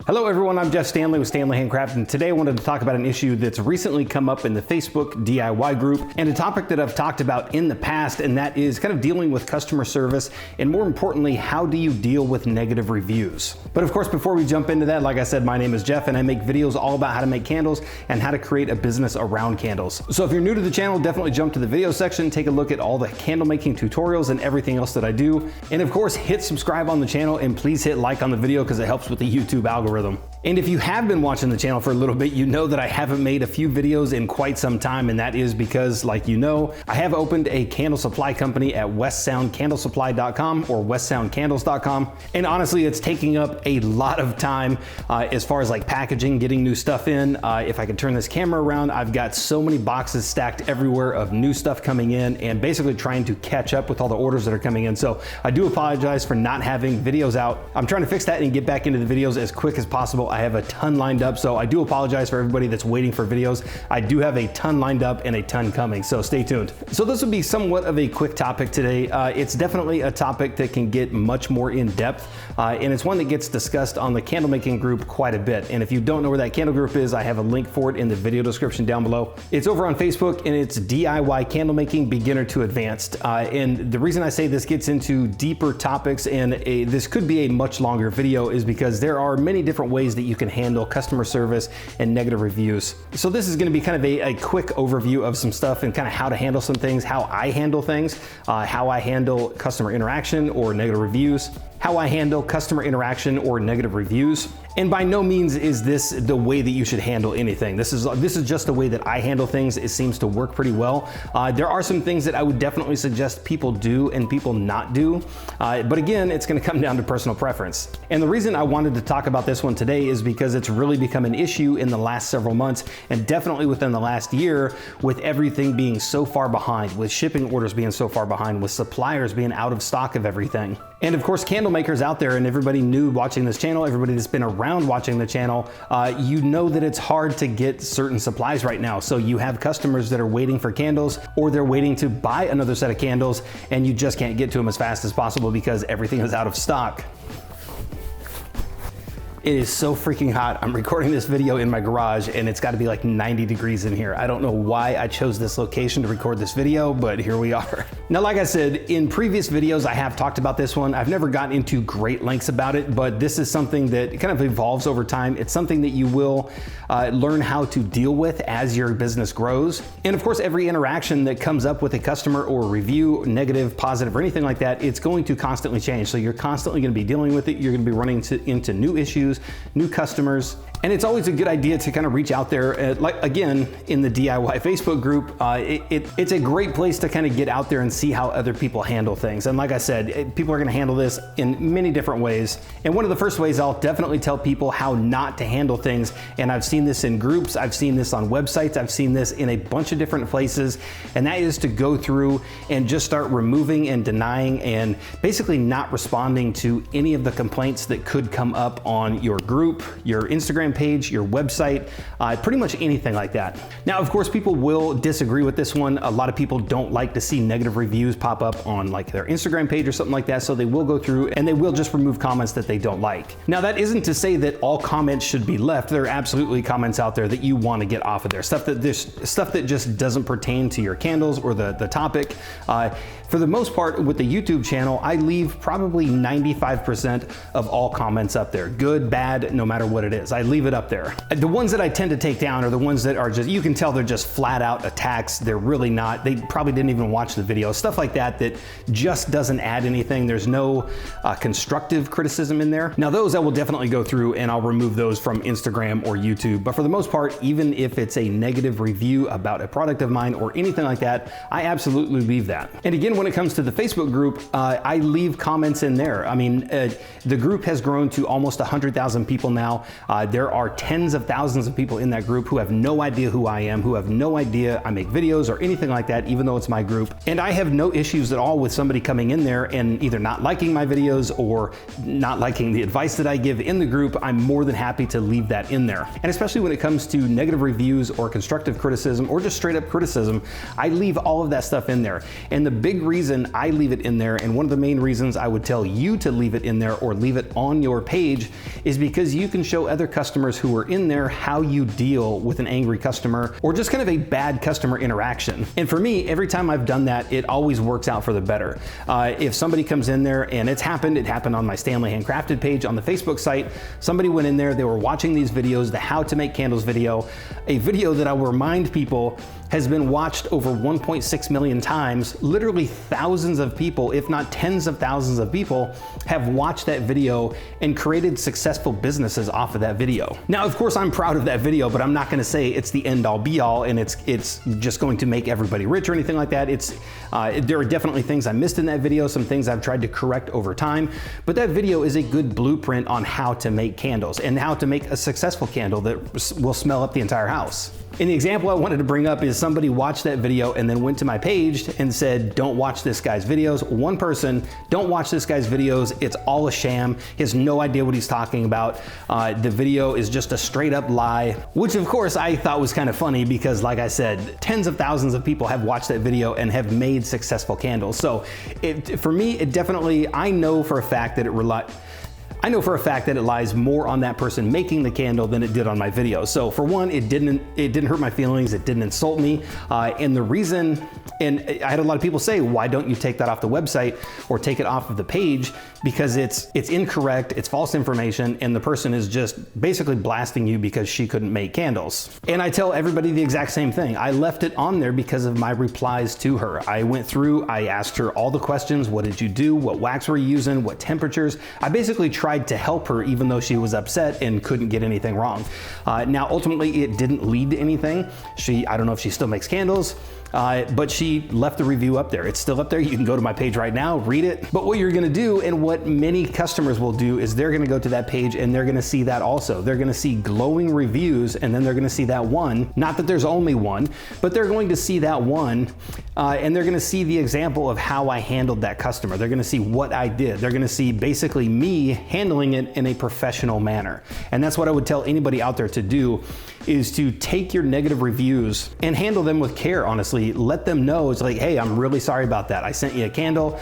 Hello everyone, I'm Jeff Standley with Standley Handcraft, and today I wanted to talk about an issue that's recently come up in the Facebook DIY group and a topic that I've talked about in the past, and that is kind of dealing with customer service and more importantly, how do you deal with negative reviews? But of course, before we jump into that, like I said, my name is Jeff and I make videos all about how to make candles and how to create a business around candles. So if you're new to the channel, definitely jump to the video section, take a look at all the candle making tutorials and everything else that I do. And of course, hit subscribe on the channel and please hit like on the video because it helps with the YouTube algorithm. And if you have been watching the channel for a little bit, you know that I haven't made a few videos in quite some time, and that is because, like you know, I have opened a candle supply company at westsoundcandlesupply.com or westsoundcandles.com, and honestly, it's taking up a lot of time as far as like packaging, getting new stuff in. If I could turn this camera around, I've got so many boxes stacked everywhere of new stuff coming in and basically trying to catch up with all the orders that are coming in. So I do apologize for not having videos out. I'm trying to fix that and get back into the videos as quick as possible. I have a ton lined up, so I do apologize for everybody that's waiting for videos. I do have a ton lined up and a ton coming, so stay tuned. So this will be somewhat of a quick topic today. It's definitely a topic that can get much more in depth, and it's one that gets discussed on the candle making group quite a bit. And if you don't know where that candle group is, I have a link for it in the video description down below. It's over on Facebook and it's DIY candle making beginner to advanced. And the reason I say this gets into deeper topics and this could be a much longer video is because there are many different ways that you can handle customer service and negative reviews. So this is going to be kind of a quick overview of some stuff and kind of how to handle some things, how I handle things, how I handle customer interaction or negative reviews, how I handle customer interaction or negative reviews. And by no means is this the way that you should handle anything. This is just the way that I handle things. It seems to work pretty well. There are some things that I would definitely suggest people do and people not do. But again, it's gonna come down to personal preference. And the reason I wanted to talk about this one today is because it's really become an issue in the last several months and definitely within the last year with everything being so far behind, with shipping orders being so far behind, with suppliers being out of stock of everything. And of course, candle makers out there and everybody new watching this channel, everybody that's been around watching the channel, you know that it's hard to get certain supplies right now. So you have customers that are waiting for candles or they're waiting to buy another set of candles and you just can't get to them as fast as possible because everything is out of stock. It is so freaking hot. I'm recording this video in my garage and it's gotta be like 90 degrees in here. I don't know why I chose this location to record this video, but here we are. Now, like I said, in previous videos, I have talked about this one. I've never gotten into great lengths about it, but this is something that kind of evolves over time. It's something that you will learn how to deal with as your business grows. And of course, every interaction that comes up with a customer or a review, negative, positive, or anything like that, it's going to constantly change. So you're constantly gonna be dealing with it. You're gonna be running into new issues, new customers, and it's always a good idea to kind of reach out there, like again, in the DIY Facebook group. It's a great place to kind of get out there and see how other people handle things. And like I said, people are gonna handle this in many different ways. And one of the first ways I'll definitely tell people how not to handle things, and I've seen this in groups, I've seen this on websites, I've seen this in a bunch of different places, and that is to go through and just start removing and denying and basically not responding to any of the complaints that could come up on your group, your Instagram page, your website, pretty much anything like that. Now, of course, people will disagree with this one. A lot of people don't like to see negative reviews pop up on like their Instagram page or something like that, so they will go through and they will just remove comments that they don't like. Now, that isn't to say that all comments should be left. There are absolutely comments out there that you want to get off of there. Stuff that just doesn't pertain to your candles or the topic. For the most part, with the YouTube channel, I leave probably 95% of all comments up there. Good, bad, no matter what it is. I leave it up there. The ones that I tend to take down are the ones that are just, you can tell they're just flat out attacks. They're really not. They probably didn't even watch the video. Stuff like that that just doesn't add anything. There's no constructive criticism in there. Now those I will definitely go through and I'll remove those from Instagram or YouTube. But for the most part, even if it's a negative review about a product of mine or anything like that, I absolutely leave that. And again, when it comes to the Facebook group, I leave comments in there. I mean, the group has grown to almost 100,000 people now. There are tens of thousands of people in that group who have no idea who I am, who have no idea I make videos or anything like that, even though it's my group. And I have no issues at all with somebody coming in there and either not liking my videos or not liking the advice that I give in the group. I'm more than happy to leave that in there. And especially when it comes to negative reviews or constructive criticism or just straight up criticism, I leave all of that stuff in there. And the big reason I leave it in there, and one of the main reasons I would tell you to leave it in there or leave it on your page, is because you can show other customers who are in there how you deal with an angry customer or just kind of a bad customer interaction. And for me, every time I've done that, it always works out for the better. If somebody comes in there, and it happened on my Stanley Handcrafted page on the Facebook site. Somebody went in there, they were watching these videos, the how to make candles video, a video that I will remind people has been watched over 1.6 million times. Literally thousands of people, if not tens of thousands of people, have watched that video and created successful businesses off of that video. Now, of course, I'm proud of that video, but I'm not gonna say it's the end all be all and it's just going to make everybody rich or anything like that. There are definitely things I missed in that video, some things I've tried to correct over time, but that video is a good blueprint on how to make candles and how to make a successful candle that will smell up the entire house. And the example I wanted to bring up is somebody watched that video and then went to my page and said, don't watch this guy's videos. One person, don't watch this guy's videos. It's all a sham. He has no idea what he's talking about. The video is just a straight up lie, which of course I thought was kind of funny because like I said, tens of thousands of people have watched that video and have made successful candles. So for me, it definitely, I know for a fact that it lies more on that person making the candle than it did on my video. So for one, it didn't hurt my feelings, it didn't insult me. And the reason, and I had a lot of people say, why don't you take that off the website or take it off of the page? Because it's incorrect, it's false information, and the person is just basically blasting you because she couldn't make candles. And I tell everybody the exact same thing. I left it on there because of my replies to her. I went through, I asked her all the questions. What did you do? What wax were you using? What temperatures? I basically tried to help her even though she was upset and couldn't get anything wrong. Now, ultimately, it didn't lead to anything. I don't know if she still makes candles, but she left the review up there. It's still up there. You can go to my page right now, read it. But what you're gonna do, and what many customers will do, is they're gonna go to that page and they're gonna see that also. They're gonna see glowing reviews, and then they're gonna see that one. Not that there's only one, but they're going to see that one, and they're gonna see the example of how I handled that customer. They're gonna see what I did. They're gonna see basically me handling it in a professional manner. And that's what I would tell anybody out there to do, is to take your negative reviews and handle them with care, honestly. Let them know, it's like, hey, I'm really sorry about that. I sent you a candle.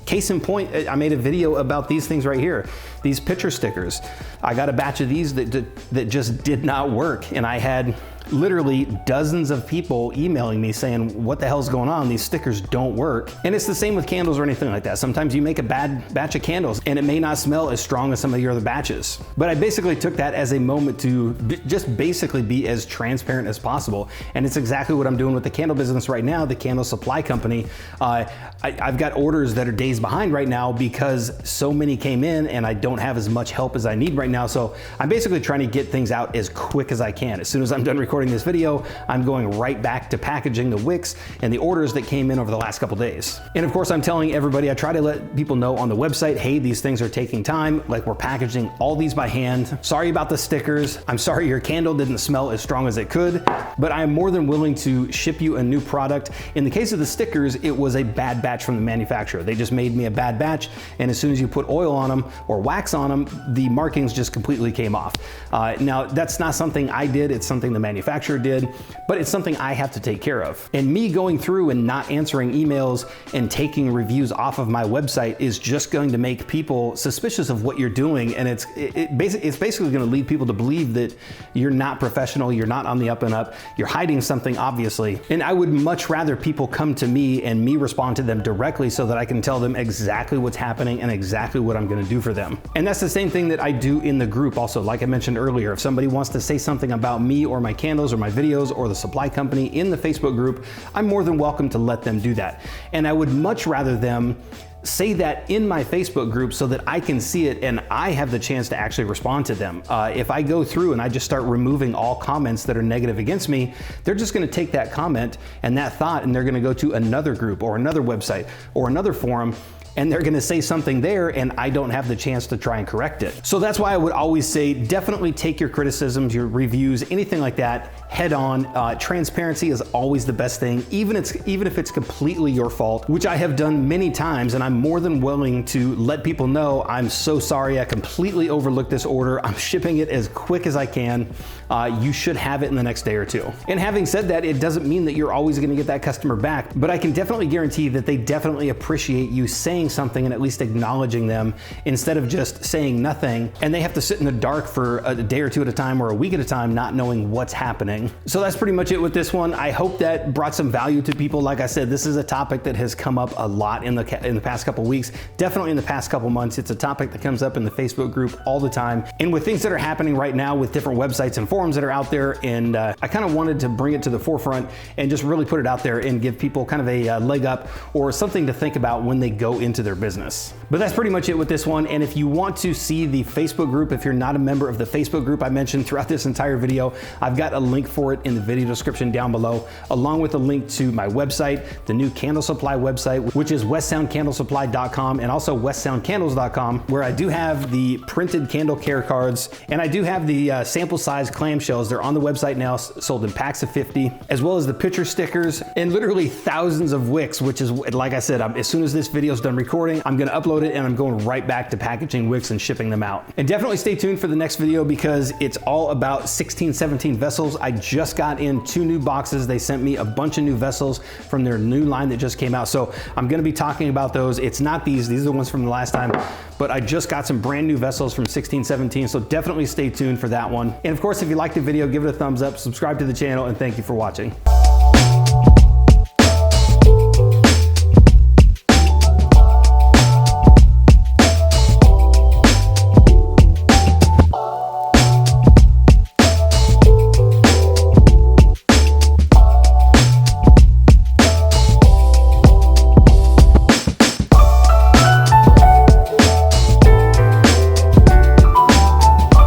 Case in point, I made a video about these things right here, these picture stickers. I got a batch of these that just did not work, and I had literally dozens of people emailing me saying, what the hell's going on? These stickers don't work. And it's the same with candles or anything like that. Sometimes you make a bad batch of candles and it may not smell as strong as some of your other batches. But I basically took that as a moment to just basically be as transparent as possible. And it's exactly what I'm doing with the candle business right now, the candle supply company. I've got orders that are days behind right now because so many came in and I don't have as much help as I need right now. So I'm basically trying to get things out as quick as I can. As soon as I'm done recording this video, I'm going right back to packaging the wicks and the orders that came in over the last couple days. And of course, I'm telling everybody, I try to let people know on the website, hey, these things are taking time. Like, we're packaging all these by hand. Sorry about the stickers. I'm sorry your candle didn't smell as strong as it could, but I'm more than willing to ship you a new product. In the case of the stickers, it was a bad batch from the manufacturer. They just made me a bad batch, and as soon as you put oil on them or wax on them, the markings just completely came off. Now, that's not something I did. It's something the manufacturer did, but it's something I have to take care of. And me going through and not answering emails and taking reviews off of my website is just going to make people suspicious of what you're doing, and it's basically going to lead people to believe that you're not professional, you're not on the up and up, you're hiding something, obviously. And I would much rather people come to me and me respond to them directly so that I can tell them exactly what's happening and exactly what I'm going to do for them. And that's the same thing that I do in the group also. Like I mentioned earlier, if somebody wants to say something about me or my candles or my videos or the supply company in the Facebook group, I'm more than welcome to let them do that. And I would much rather them say that in my Facebook group so that I can see it and I have the chance to actually respond to them. If I go through and I just start removing all comments that are negative against me, they're just gonna take that comment and that thought and they're gonna go to another group or another website or another forum, and they're gonna say something there and I don't have the chance to try and correct it. So that's why I would always say, definitely take your criticisms, your reviews, anything like that, head on. Transparency is always the best thing, even if it's completely your fault, which I have done many times, and I'm more than willing to let people know, I'm so sorry, I completely overlooked this order, I'm shipping it as quick as I can. You should have it in the next day or two. And having said that, it doesn't mean that you're always gonna get that customer back, but I can definitely guarantee that they definitely appreciate you saying saying something and at least acknowledging them instead of just saying nothing, and they have to sit in the dark for a day or two at a time or a week at a time not knowing what's happening. So that's pretty much it with this one. I hope that brought some value to people. Like I said, this is a topic that has come up a lot in the past couple weeks, definitely in the past couple months. It's a topic that comes up in the Facebook group all the time, and with things that are happening right now with different websites and forums that are out there, and I kind of wanted to bring it to the forefront and just really put it out there and give people kind of a leg up or something to think about when they go into their business. But that's pretty much it with this one. And if you want to see the Facebook group, if you're not a member of the Facebook group I mentioned throughout this entire video, I've got a link for it in the video description down below, along with a link to my website, the new candle supply website, which is westsoundcandlesupply.com, and also westsoundcandles.com, where I do have the printed candle care cards, and I do have the sample size clamshells. They're on the website now, sold in packs of 50, as well as the picture stickers, and literally thousands of wicks, which is, like I said, as soon as this video is done recording, I'm gonna upload it and I'm going right back to packaging wicks and shipping them out. And definitely stay tuned for the next video because it's all about 1617 vessels. I just got in 2 new boxes. They sent me a bunch of new vessels from their new line that just came out. So I'm gonna be talking about those. It's not these are the ones from the last time, but I just got some brand new vessels from 1617. So definitely stay tuned for that one. And of course, if you liked the video, give it a thumbs up, subscribe to the channel, and thank you for watching.